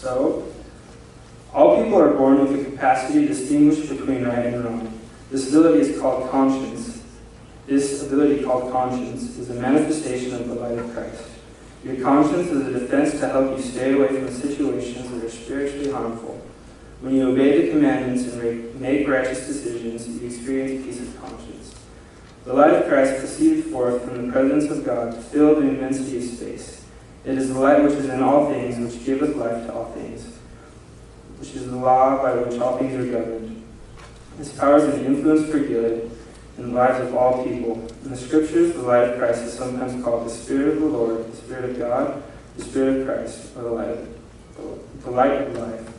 So, all people are born with the capacity to distinguish between right and wrong. This ability is called conscience. This ability called conscience is a manifestation of the light of Christ. Your conscience is a defense to help you stay away from situations that are spiritually harmful. When you obey the commandments and make righteous decisions, you experience peace of conscience. The light of Christ proceeded forth from the presence of God to fill the immensity of space. It is the light which is in all things, which giveth life to all things, which is the law by which all things are governed. Its powers and influence for good in the lives of all people. In the Scriptures, the light of Christ is sometimes called the Spirit of the Lord, the Spirit of God, the Spirit of Christ, or the light of life.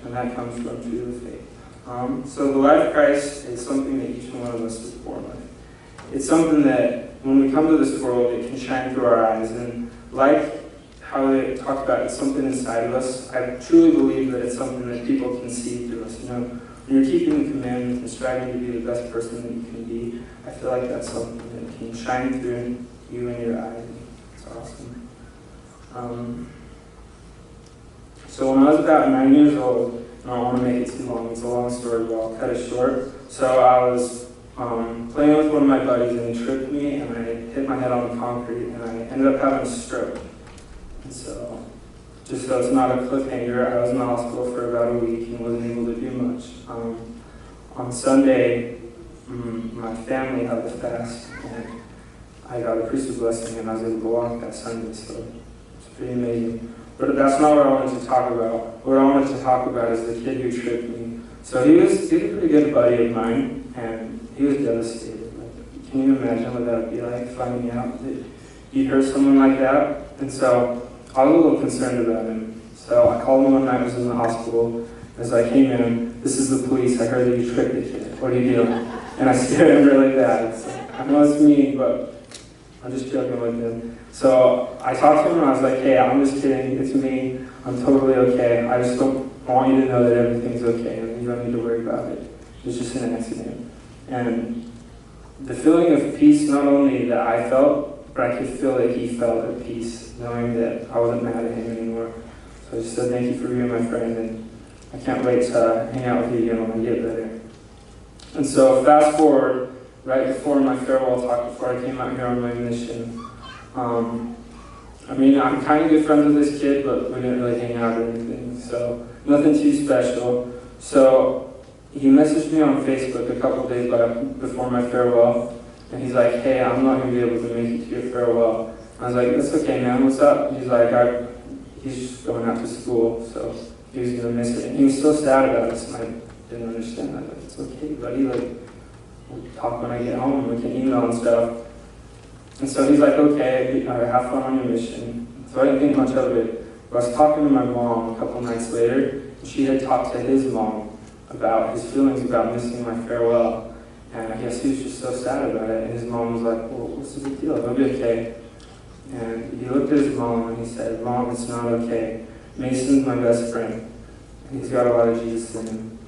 And that comes from true faith. So the light of Christ is something that each one of us is born with. It's something that when we come to this world, it can shine through our eyes. And like how they talk about it's something inside of us, I truly believe that it's something that people can see through us. When you're keeping the commandments and striving to be the best person that you can be, I feel like that's something that can shine through you and your eyes. It's awesome. So when I was about 9 years old, and I don't want to make it too long, it's a long story, but I'll cut it short. So I was playing with one of my buddies, and he tripped me, and I hit my head on the concrete, and I ended up having a stroke. And so, just so it's not a cliffhanger, I was in the hospital for about a week and wasn't able to do much. On Sunday, my family had the fast, and I got a priesthood blessing, and I was able to walk that Sunday, so it's pretty amazing. But that's not what I wanted to talk about. What I wanted to talk about is the kid who tripped me. So he was a pretty good buddy of mine, and he was devastated. Like, can you imagine what that would be like, finding out that you hurt someone like that? And so I was a little concerned about him. So I called him one night, I was in the hospital. As I came in, this is the police, I heard that you tripped the kid. What are you doing? And I scared him really bad. So I know it's me, but I'm just joking with him. So I talked to him and I was like, hey, I'm just kidding, it's me. I'm totally okay. I just don't want you to know that everything's okay and you don't need to worry about it. It was just an accident. And the feeling of peace, not only that I felt, but I could feel that he felt at peace, knowing that I wasn't mad at him anymore. So I just said, thank you for being my friend, and I can't wait to hang out with you again when I get better. And so fast forward, right before my farewell talk, before I came out here on my mission, I'm kind of good friends with this kid, but we didn't really hang out or anything, so nothing too special. So he messaged me on Facebook a couple days before my farewell, and he's like, hey, I'm not going to be able to make it to your farewell. I was like, that's okay, man, what's up? And he's like, he's just going out to school, so he was going to miss it. And he was so sad about it, and I didn't understand that. Like, it's okay, buddy, like, we'll talk when I get home, we can email and stuff. And so he's like, okay, have fun on your mission. So I didn't think much of it. But I was talking to my mom a couple nights later, and she had talked to his mom about his feelings about missing my farewell. And I guess he was just so sad about it. And his mom was like, well, what's the big deal? It'll be okay. And he looked at his mom and he said, Mom, it's not okay. Mason's my best friend. And he's got a lot of Jesus in him.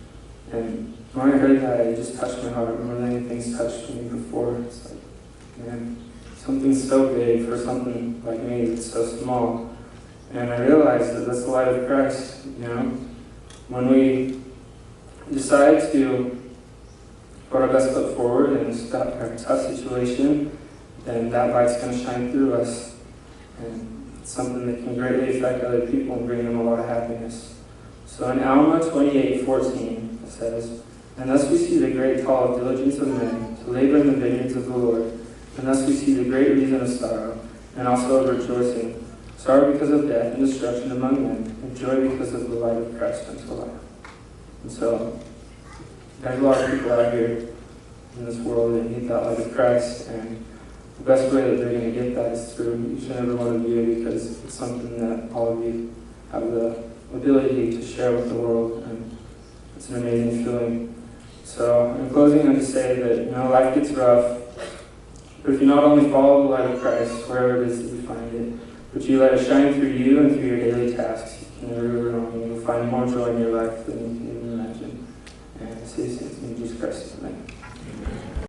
And when I heard that, it just touched my heart more than anything's touched me before. It's like, man, something so big for something like me that's so small. And I realized that that's the light of Christ, When we decide to put our best foot forward and stop a tough situation, then that light's going to shine through us. And it's something that can greatly affect other people and bring them a lot of happiness. So in Alma 28:14, it says, and thus we see the great call of diligence of men to labor in the vineyards of the Lord. And thus we see the great reason of sorrow, and also of rejoicing. Sorrow because of death and destruction among men, and joy because of the light of Christ unto life. And so, there's a lot of people out here in this world that need that light of Christ, and the best way that they're going to get that is through each and every one of you, because it's something that all of you have the ability to share with the world, and it's an amazing feeling. So, in closing, I just say that, life gets rough, but if you not only follow the light of Christ, wherever it is that you find it, but you let it shine through you and through your daily tasks, you can never go wrong. You'll find more joy in your life than you can even imagine. And I say this in Jesus Christ's name.